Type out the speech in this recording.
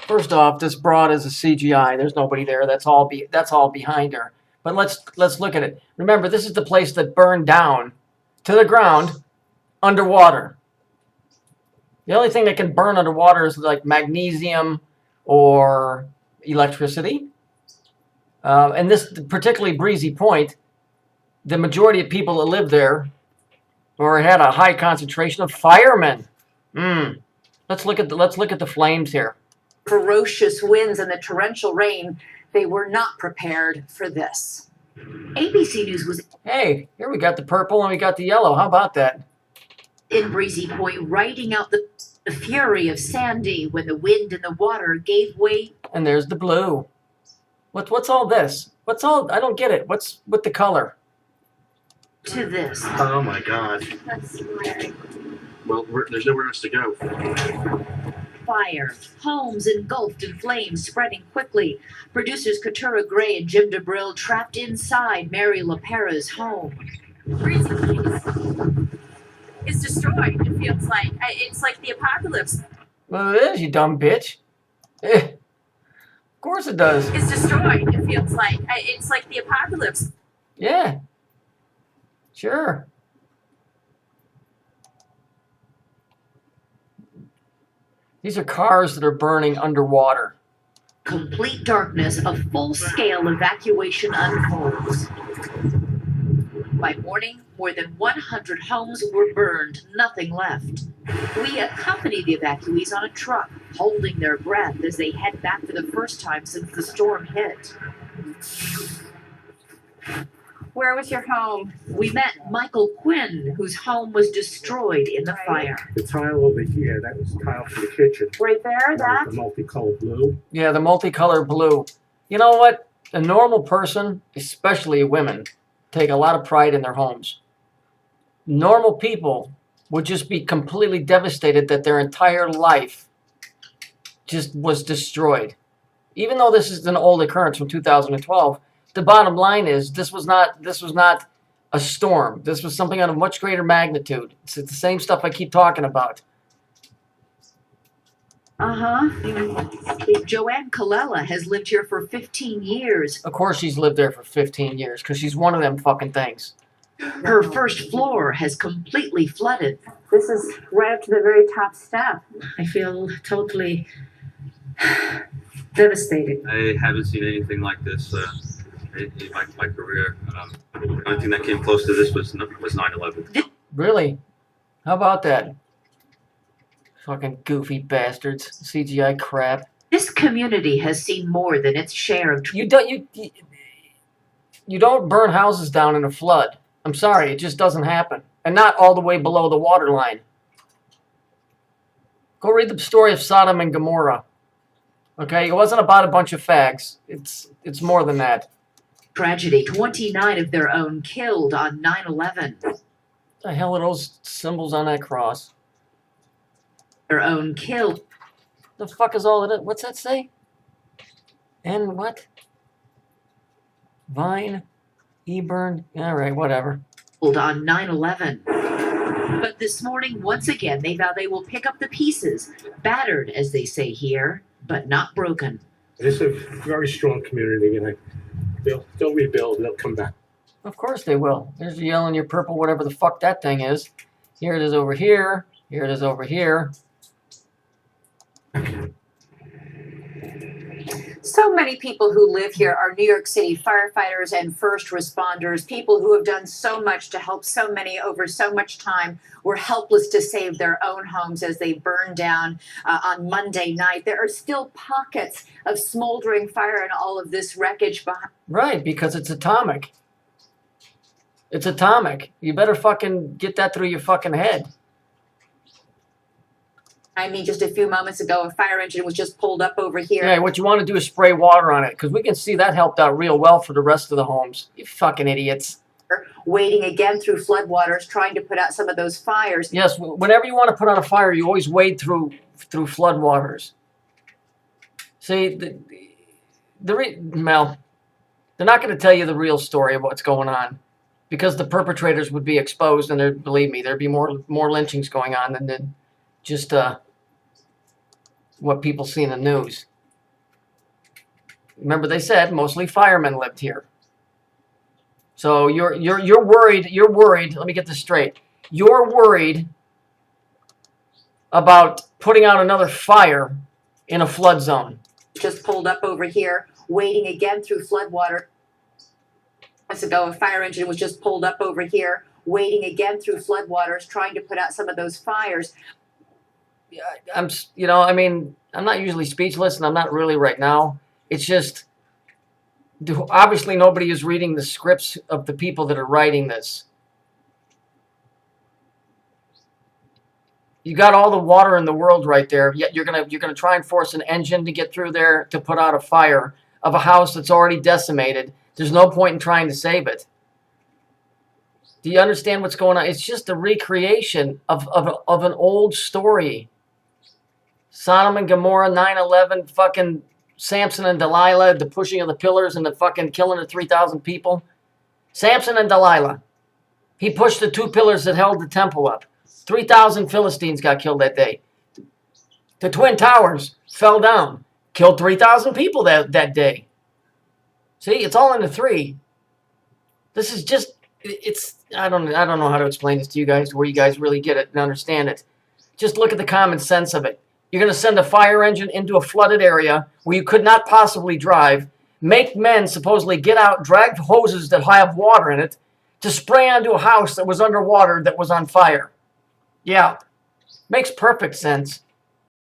First off, this broad is a CGI. There's nobody there. That's all behind her. But let's look at it. Remember, this is the place that burned down to the ground underwater. The only thing that can burn underwater is like magnesium or electricity. And this particularly breezy point, the majority of people that lived there or had a high concentration of firemen. Let's look at the flames here. Ferocious winds and the torrential rain, they were not prepared for this. ABC News was... Hey, here we got the purple and we got the yellow. How about that? In Breezy Point, riding out the fury of Sandy when the wind and the water gave way. And there's the blue. What's all this? I don't get it. What's with the color? To this. Oh my God. That's scary. Well, there's nowhere else to go. Fire. Homes engulfed in flames, spreading quickly. Producers Katura Gray and Jim DeBril trapped inside Mary LaPera's home. Breezy Point is destroyed. It feels like it's like the apocalypse. Well, it is, you dumb bitch. Of course it does. It's destroyed. It feels like it's like the apocalypse. Yeah. Sure. These are cars that are burning underwater. Complete darkness, a full-scale evacuation unfolds. By morning, more than 100 homes were burned, nothing left. We accompany the evacuees on a truck, holding their breath as they head back for the first time since the storm hit. Where was your home? We met Michael Quinn, whose home was destroyed in the fire. The tile over here, that was tile for the kitchen. Right there, That was the multicolored blue. Yeah, the multicolored blue. You know what? A normal person, especially women, take a lot of pride in their homes. Normal people would just be completely devastated that their entire life just was destroyed. Even though this is an old occurrence from 2012, the bottom line is this was not a storm. This was something on a much greater magnitude. It's the same stuff I keep talking about. Joanne Colella has lived here for 15 years. Of course she's lived there for 15 years because she's one of them fucking things. Her first floor has completely flooded. This is right up to the very top step. I feel totally devastated. I haven't seen anything like this in my career. The only thing that came close to this was 9/11. Really? How about that? Fucking goofy bastards. CGI crap. This community has seen more than its share of... You don't burn houses down in a flood. I'm sorry, it just doesn't happen. And not all the way below the water line. Go read the story of Sodom and Gomorrah. Okay, it wasn't about a bunch of fags. It's more than that. Tragedy. 29 of their own killed on 9/11. The hell are those symbols on that cross? Their own killed. The fuck is all of it? What's that say? And what? Vine? Eburn? Alright, whatever. On 9/11. But this morning, once again, they vow they will pick up the pieces. Battered, as they say here, but not broken. It's a very strong community, and they'll rebuild and they'll come back. Of course they will. There's your yellow and your purple, whatever the fuck that thing is. Here it is over here. Here it is over here. So many people who live here are New York City firefighters and first responders, people who have done so much to help so many over so much time, were helpless to save their own homes as they burned down on Monday night. There are still pockets of smoldering fire and all of this wreckage behind. Right, because it's atomic. It's atomic. You better fucking get that through your fucking head. I mean, just a few moments ago, a fire engine was just pulled up over here. Yeah, what you want to do is spray water on it, because we can see that helped out real well for the rest of the homes. You fucking idiots. Wading again through floodwaters, trying to put out some of those fires. Yes, whenever you want to put out a fire, you always wade through floodwaters. See, Mel, they're not going to tell you the real story of what's going on, because the perpetrators would be exposed, and believe me, there'd be more lynchings going on than just what people see in the news. Remember, they said mostly firemen lived here. So you're worried. You're worried. Let me get this straight. You're worried about putting out another fire in a flood zone. Just pulled up over here, waiting again through floodwater. Months ago, a fire engine was just pulled up over here, waiting again through floodwaters, trying to put out some of those fires. I mean, I'm not usually speechless, and I'm not really right now. It's just, obviously nobody is reading the scripts of the people that are writing this. You got all the water in the world right there, yet you're gonna try and force an engine to get through there to put out a fire of a house that's already decimated. There's no point in trying to save it. Do you understand what's going on? It's just a recreation of an old story. Sodom and Gomorrah, 9/11, fucking Samson and Delilah, the pushing of the pillars and the fucking killing of 3,000 people. Samson and Delilah. He pushed the 2 pillars that held the temple up. 3,000 Philistines got killed that day. The Twin Towers fell down. Killed 3,000 people that day. See, it's all in the 3. This is just, I don't know how to explain this to you guys where you guys really get it and understand it. Just look at the common sense of it. You're going to send a fire engine into a flooded area where you could not possibly drive, make men supposedly get out, drag hoses that have water in it to spray onto a house that was underwater that was on fire. Yeah, makes perfect sense.